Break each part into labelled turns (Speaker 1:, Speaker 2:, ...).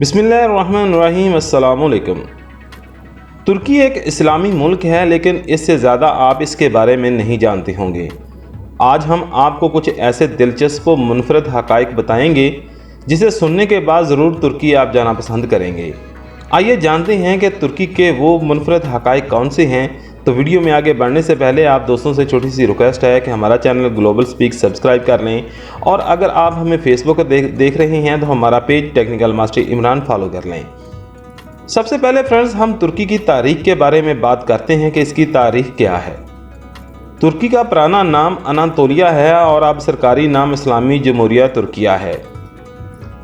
Speaker 1: बिस्मिल्लाहिर्रहमानिर्रहीम अस्सलाम वालेकुम। तुर्की एक इस्लामी मुल्क है, लेकिन इससे ज़्यादा आप इसके बारे में नहीं जानते होंगे। आज हम आपको कुछ ऐसे दिलचस्प व मुनफरद हक़ाइक़ बताएंगे जिसे सुनने के बाद ज़रूर तुर्की आप जाना पसंद करेंगे। आइए जानते हैं कि तुर्की के वो मुनफरद हक़ाइक़ कौन से हैं। तो वीडियो में आगे बढ़ने से पहले आप दोस्तों से छोटी सी रिक्वेस्ट है कि हमारा चैनल ग्लोबल स्पीक सब्सक्राइब कर लें, और अगर आप हमें फेसबुक पर देख रहे हैं तो हमारा page technical master Imran follow कर लें। सबसे पहले फ्रेंड्स, हम तुर्की की तारीख़ के बारे में बात करते हैं कि इसकी तारीख़ क्या है। तुर्की का पुराना नाम अनातोलिया है और अब सरकारी नाम इस्लामी जमहूरिया तुर्किया है।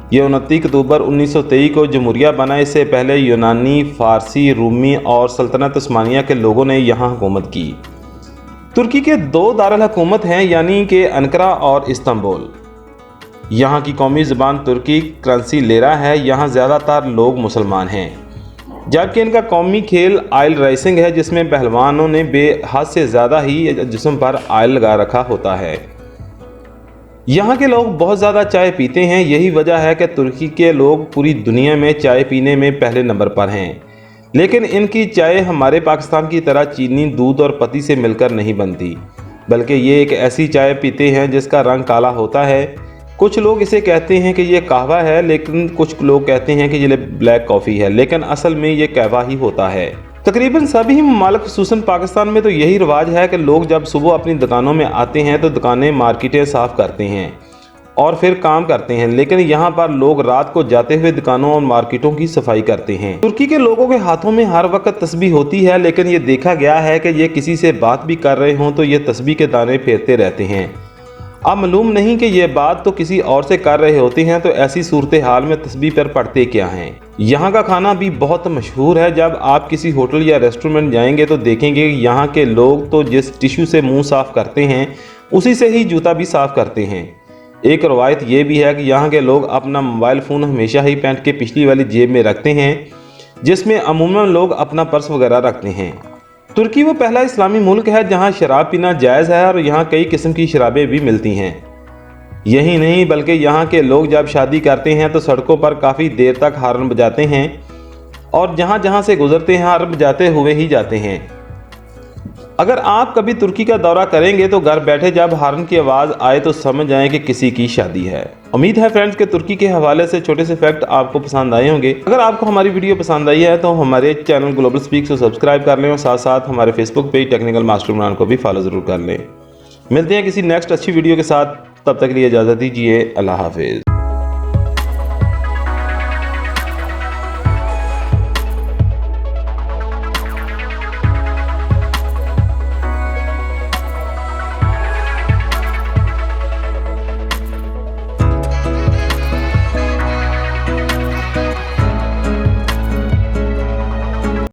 Speaker 1: ये 29 अक्टूबर 1923 को जमहूरिया बना। इससे पहले यूनानी, फ़ारसी, रूमी और सल्तनत उस्मानिया के लोगों ने यहाँ हुकूमत की। तुर्की के दो दारुल हुकूमत हैं, यानी कि अंकारा और इस्तांबुल। यहाँ की कौमी ज़बान तुर्की क्रंसी लेरा है। यहाँ ज़्यादातर लोग मुसलमान हैं, जबकि इनका कौमी खेल आयल रेसिंग है, जिसमें पहलवानों ने बेहद से ज़्यादा ही जिस्म पर आयल लगा रखा होता है। यहाँ के लोग बहुत ज़्यादा चाय पीते हैं। यही वजह है कि तुर्की के लोग पूरी दुनिया में चाय पीने में पहले नंबर पर हैं। लेकिन इनकी चाय हमारे पाकिस्तान की तरह चीनी, दूध और पत्ती से मिलकर नहीं बनती, बल्कि ये एक ऐसी चाय पीते हैं जिसका रंग काला होता है। कुछ लोग इसे कहते हैं कि ये कहवा है, लेकिन कुछ लोग कहते हैं कि ये ब्लैक कॉफ़ी है, लेकिन असल में ये कहवा ही होता है। तकरीबन सभी ममालिक खुसूसन पाकिस्तान में तो यही रिवाज है कि लोग जब सुबह अपनी दुकानों में आते हैं तो दुकानें, मार्केटें साफ़ करते हैं और फिर काम करते हैं, लेकिन यहाँ पर लोग रात को जाते हुए दुकानों और मार्केटों की सफाई करते हैं। तुर्की के लोगों के हाथों में हर वक्त तस्बीह होती है, लेकिन ये देखा गया है कि ये किसी से बात भी कर रहे हों तो ये तस्बीह के दाने फेरते रहते हैं। अब मालूम नहीं कि ये बात तो किसी और से कर रहे होते हैं, तो ऐसी सूरत हाल में तस्बीह पर पढ़ते क्या हैं। यहाँ का खाना भी बहुत मशहूर है। जब आप किसी होटल या रेस्टोरेंट जाएंगे तो देखेंगे कि यहाँ के लोग तो जिस टिश्यू से मुंह साफ़ करते हैं उसी से ही जूता भी साफ़ करते हैं। एक रवायत ये भी है कि यहाँ के लोग अपना मोबाइल फ़ोन हमेशा ही पैंट के पिछली वाली जेब में रखते हैं, जिसमें अमूमन लोग अपना पर्स वगैरह रखते हैं। तुर्की वो पहला इस्लामी मुल्क है जहाँ शराब पीना जायज़ है, और यहाँ कई किस्म की शराबें भी मिलती हैं। यही नहीं, बल्कि यहाँ के लोग जब शादी करते हैं तो सड़कों पर काफ़ी देर तक हार्न बजाते हैं, और जहाँ जहाँ से गुजरते हैं हार्न बजाते हुए ही जाते हैं। अगर आप कभी तुर्की का दौरा करेंगे तो घर बैठे जब हार्न की आवाज़ आए तो समझ आए कि किसी की शादी है। उम्मीद है फ्रेंड्स कि तुर्की के हवाले से छोटे से फैक्ट आपको पसंद आए होंगे। अगर आपको हमारी वीडियो पसंद आई है तो हमारे चैनल ग्लोबल स्पीक को सब्सक्राइब कर लें, और साथ साथ हमारे Facebook page technical master Imran को भी फॉलो ज़रूर कर लें। मिलते हैं किसी नेक्स्ट अच्छी वीडियो के साथ, तब तक के लिए इजाज़त दीजिए। अल्लाह हाफिज़।